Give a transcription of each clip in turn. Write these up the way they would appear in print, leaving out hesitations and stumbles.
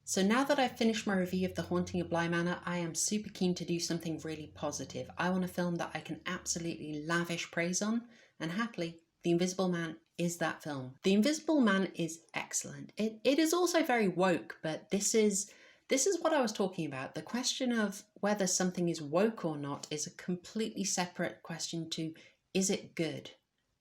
So now that I've finished my review of The Haunting of Bly Manor, I am super keen to do something really positive. I want a film that I can absolutely lavish praise on, and happily, The Invisible Man is that film. The Invisible Man is excellent. It is also very woke, but this is what I was talking about. The question of whether something is woke or not is a completely separate question to, is it good?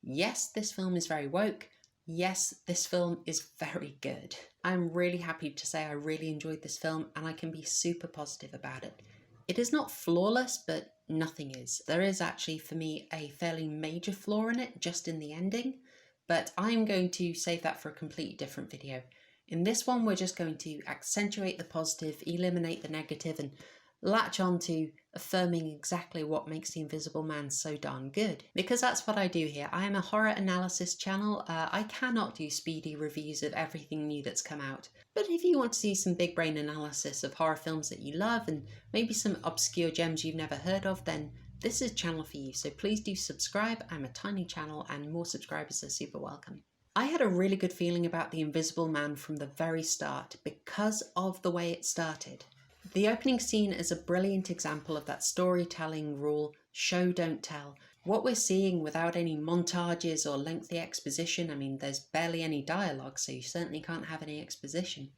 Yes, this film is very woke. Yes, this film is very good. I'm really happy to say I really enjoyed this film and I can be super positive about it. It is not flawless, but nothing is. There is actually, for me, a fairly major flaw in it, just in the ending, but I'm going to save that for a completely different video. In this one, we're just going to accentuate the positive, eliminate the negative, and latch on to affirming exactly what makes The Invisible Man so darn good. Because that's what I do here. I am a horror analysis channel. I cannot do speedy reviews of everything new that's come out. But if you want to see some big brain analysis of horror films that you love and maybe some obscure gems you've never heard of, then this is a channel for you. So please do subscribe. I'm a tiny channel and more subscribers are super welcome. I had a really good feeling about The Invisible Man from the very start because of the way it started. The opening scene is a brilliant example of that storytelling rule, show don't tell. What we're seeing without any montages or lengthy exposition, I mean there's barely any dialogue so you certainly can't have any exposition,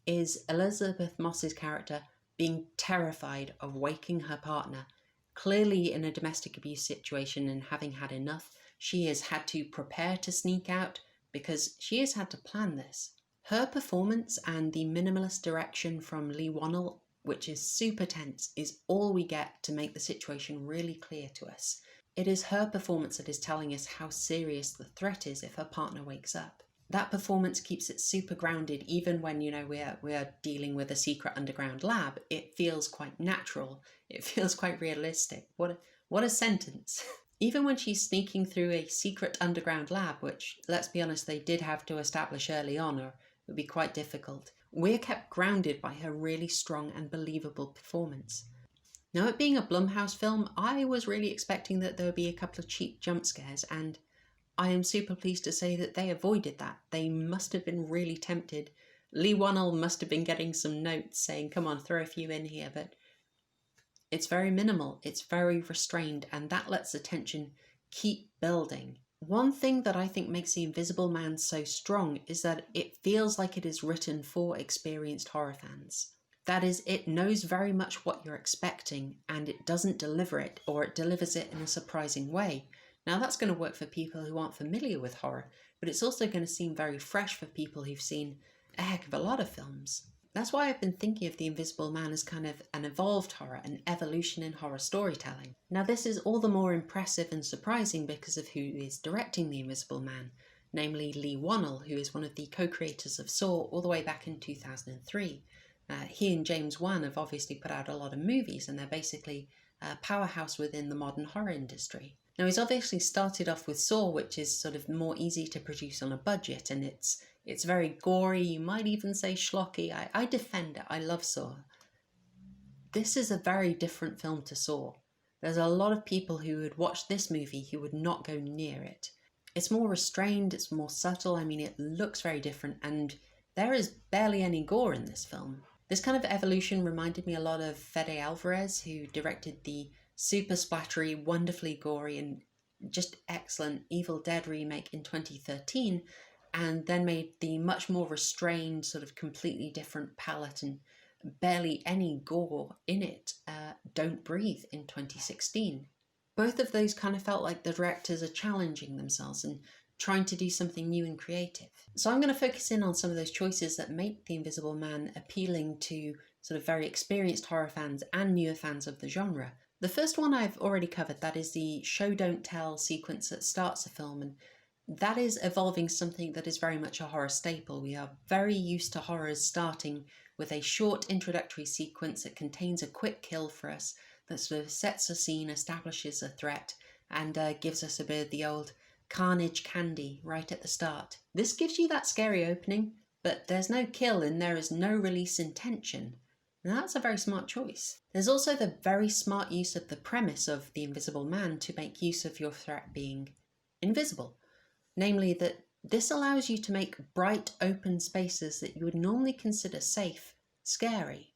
is Elisabeth Moss's character being terrified of waking her partner. Clearly in a domestic abuse situation and having had enough, she has had to prepare to sneak out because she has had to plan this. Her performance and the minimalist direction from Leigh Whannell, which is super tense, is all we get to make the situation really clear to us. It is her performance that is telling us how serious the threat is if her partner wakes up. That performance keeps it super grounded even when, you know, we're dealing with a secret underground lab. It feels quite natural. It feels quite realistic. What a sentence. Even when she's sneaking through a secret underground lab, which, let's be honest, they did have to establish early on, or it would be quite difficult, we're kept grounded by her really strong and believable performance. Now, it being a Blumhouse film, I was really expecting that there would be a couple of cheap jump scares, and I am super pleased to say that they avoided that. They must have been really tempted. Leigh Whannell must have been getting some notes saying, come on, throw a few in here, but it's very minimal, it's very restrained, and that lets the tension keep building. One thing that I think makes The Invisible Man so strong is that it feels like it is written for experienced horror fans. That is, it knows very much what you're expecting and it doesn't deliver it, or it delivers it in a surprising way. Now that's going to work for people who aren't familiar with horror, but it's also going to seem very fresh for people who've seen a heck of a lot of films. That's why I've been thinking of The Invisible Man as kind of an evolved horror, an evolution in horror storytelling. Now this is all the more impressive and surprising because of who is directing The Invisible Man, namely Leigh Whannell, who is one of the co-creators of Saw all the way back in 2003. He and James Wan have obviously put out a lot of movies and they're basically a powerhouse within the modern horror industry. Now he's obviously started off with Saw, which is sort of more easy to produce on a budget, and it's very gory, you might even say schlocky. I defend it, I love Saw. This is a very different film to Saw. There's a lot of people who would watch this movie who would not go near it. It's more restrained, it's more subtle, I mean it looks very different, and there is barely any gore in this film. This kind of evolution reminded me a lot of Fede Alvarez, who directed the super splattery, wonderfully gory and just excellent Evil Dead remake in 2013, and then made the much more restrained, sort of completely different palette and barely any gore in it, Don't Breathe in 2016. Both of those kind of felt like the directors are challenging themselves and trying to do something new and creative. So I'm going to focus in on some of those choices that make The Invisible Man appealing to sort of very experienced horror fans and newer fans of the genre. The first one I've already covered, that is the show don't tell sequence that starts the film, and that is evolving something that is very much a horror staple. We are very used to horrors starting with a short introductory sequence that contains a quick kill for us, that sort of sets a scene, establishes a threat, and gives us a bit of the old carnage candy right at the start. This gives you that scary opening, but there's no kill and there is no release in tension. And that's a very smart choice. There's also the very smart use of the premise of The Invisible Man to make use of your threat being invisible. Namely that this allows you to make bright open spaces that you would normally consider safe scary.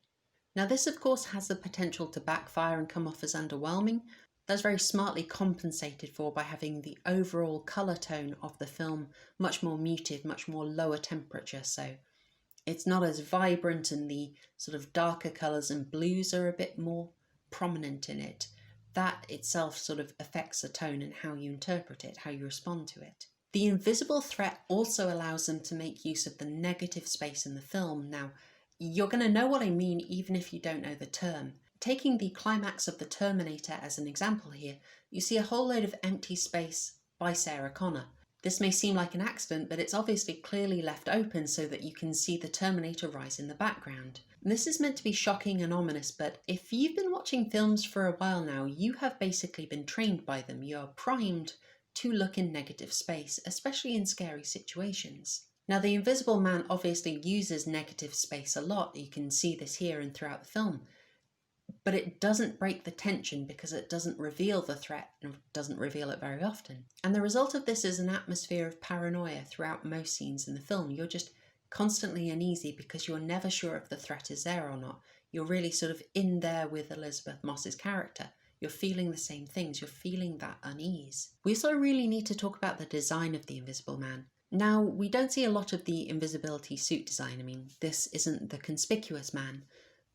Now this of course has the potential to backfire and come off as underwhelming. That's very smartly compensated for by having the overall colour tone of the film much more muted, much more lower temperature, so it's not as vibrant and the sort of darker colours and blues are a bit more prominent in it. That itself sort of affects the tone and how you interpret it, how you respond to it. The invisible threat also allows them to make use of the negative space in the film. Now, you're going to know what I mean even if you don't know the term. Taking the climax of The Terminator as an example here, you see a whole load of empty space by Sarah Connor. This may seem like an accident, but it's obviously clearly left open so that you can see the Terminator rise in the background. And this is meant to be shocking and ominous, but if you've been watching films for a while now, you have basically been trained by them. You are primed to look in negative space, especially in scary situations. Now, the Invisible Man obviously uses negative space a lot. You can see this here and throughout the film. But it doesn't break the tension because it doesn't reveal the threat and doesn't reveal it very often. And the result of this is an atmosphere of paranoia throughout most scenes in the film. You're just constantly uneasy because you're never sure if the threat is there or not. You're really sort of in there with Elisabeth Moss's character. You're feeling the same things. You're feeling that unease. We also really need to talk about the design of the Invisible Man. Now, we don't see a lot of the invisibility suit design. I mean, this isn't the conspicuous man,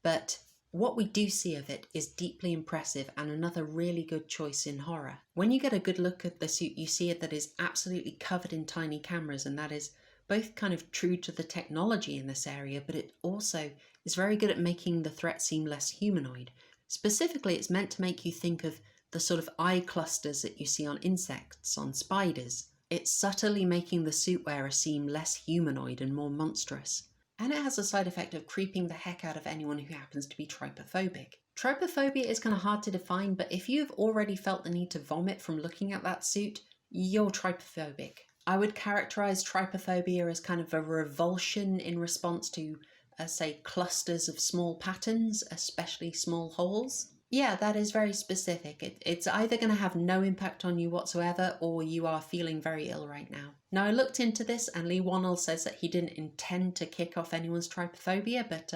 but what we do see of it is deeply impressive and another really good choice in horror. When you get a good look at the suit, you see it that is absolutely covered in tiny cameras, and that is both kind of true to the technology in this area, but it also is very good at making the threat seem less humanoid. Specifically, it's meant to make you think of the sort of eye clusters that you see on insects, on spiders. It's subtly making the suit wearer seem less humanoid and more monstrous. And it has the side effect of creeping the heck out of anyone who happens to be trypophobic. Trypophobia is kind of hard to define, but if you've already felt the need to vomit from looking at that suit, you're trypophobic. I would characterize trypophobia as kind of a revulsion in response to, say, clusters of small patterns, especially small holes. Yeah, that is very specific. It's either going to have no impact on you whatsoever, or you are feeling very ill right now. Now, I looked into this, and Leigh Whannell says that he didn't intend to kick off anyone's trypophobia, but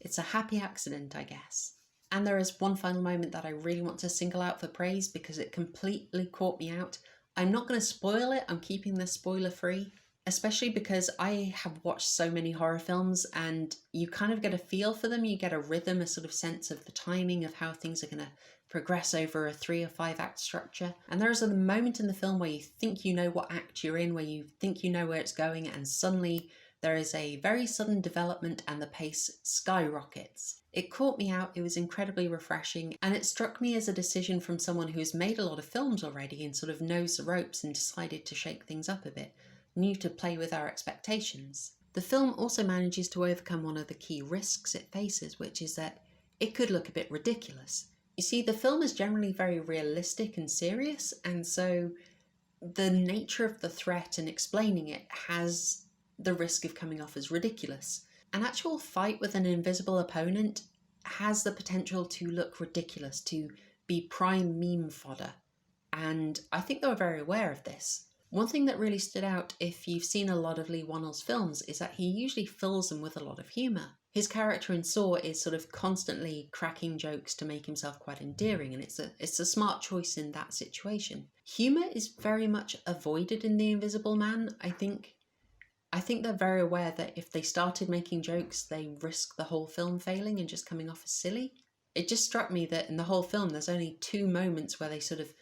it's a happy accident, I guess. And there is one final moment that I really want to single out for praise because it completely caught me out. I'm not going to spoil it. I'm keeping this spoiler free. Especially because I have watched so many horror films and you kind of get a feel for them, you get a rhythm, a sort of sense of the timing of how things are going to progress over a 3 or 5 act structure. And there is a moment in the film where you think you know what act you're in, where you think you know where it's going, and suddenly there is a very sudden development and the pace skyrockets. It caught me out, it was incredibly refreshing, and it struck me as a decision from someone who's made a lot of films already and sort of knows the ropes and decided to shake things up a bit. Knew to play with our expectations. The film also manages to overcome one of the key risks it faces, which is that it could look a bit ridiculous. You see, the film is generally very realistic and serious, and so the nature of the threat and explaining it has the risk of coming off as ridiculous. An actual fight with an invisible opponent has the potential to look ridiculous, to be prime meme fodder, and I think they were very aware of this. One thing that really stood out if you've seen a lot of Leigh Whannell's films is that he usually fills them with a lot of humour. His character in Saw is sort of constantly cracking jokes to make himself quite endearing, and it's a smart choice in that situation. Humour is very much avoided in The Invisible Man. I think they're very aware that if they started making jokes, they risk the whole film failing and just coming off as silly. It just struck me that in the whole film there's only 2 moments where they sort of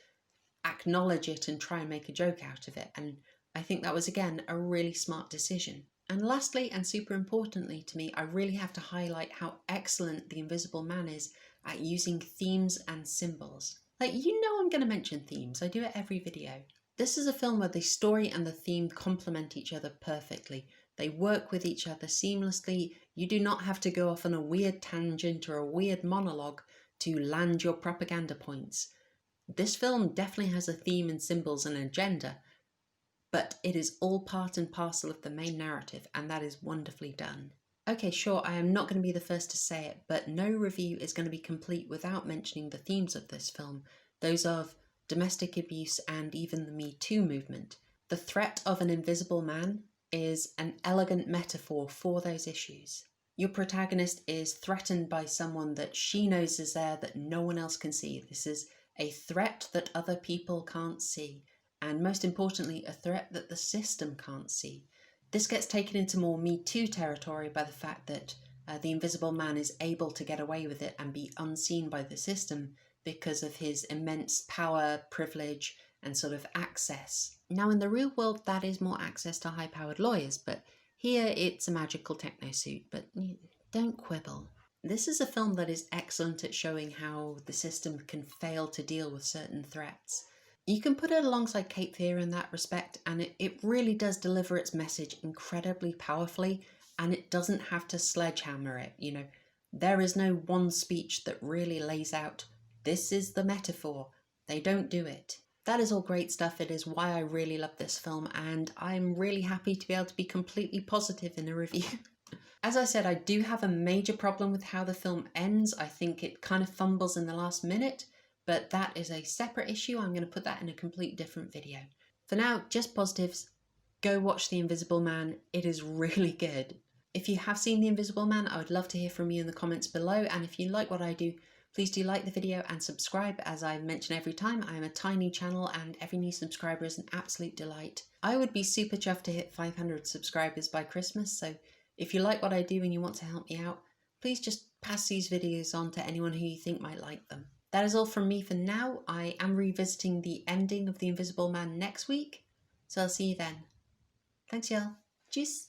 acknowledge it and try and make a joke out of it, and I think that was again a really smart decision. And lastly, and super importantly to me, I really have to highlight how excellent The Invisible Man is at using themes and symbols. Like, you know I'm going to mention themes, I do it every video. This is a film where the story and the theme complement each other perfectly. They work with each other seamlessly. You do not have to go off on a weird tangent or a weird monologue to land your propaganda points. This film definitely has a theme and symbols and an agenda, but it is all part and parcel of the main narrative, and that is wonderfully done. Okay, sure, I am not going to be the first to say it, but no review is going to be complete without mentioning the themes of this film, those of domestic abuse and even the MeToo movement. The threat of an invisible man is an elegant metaphor for those issues. Your protagonist is threatened by someone that she knows is there that no one else can see. This is a threat that other people can't see. And most importantly, a threat that the system can't see. This gets taken into more MeToo territory by the fact that the Invisible Man is able to get away with it and be unseen by the system because of his immense power, privilege, and sort of access. Now, in the real world, that is more access to high-powered lawyers, but here it's a magical techno-suit, but don't quibble. This is a film that is excellent at showing how the system can fail to deal with certain threats. You can put it alongside Cape Fear in that respect, and it really does deliver its message incredibly powerfully, and it doesn't have to sledgehammer it. You know, there is no one speech that really lays out, this is the metaphor. They don't do it. That is all great stuff. It is why I really love this film, and I'm really happy to be able to be completely positive in a review. As I said, I do have a major problem with how the film ends. I think it kind of fumbles in the last minute, but that is a separate issue. I'm going to put that in a complete different video. For now, just positives. Go watch The Invisible Man. It is really good. If you have seen The Invisible Man, I would love to hear from you in the comments below, and if you like what I do, please do like the video and subscribe. As I mention every time, I am a tiny channel and every new subscriber is an absolute delight. I would be super chuffed to hit 500 subscribers by Christmas, so if you like what I do and you want to help me out, please just pass these videos on to anyone who you think might like them. That is all from me for now. I am revisiting the ending of The Invisible Man next week, so I'll see you then. Thanks y'all. Tschüss.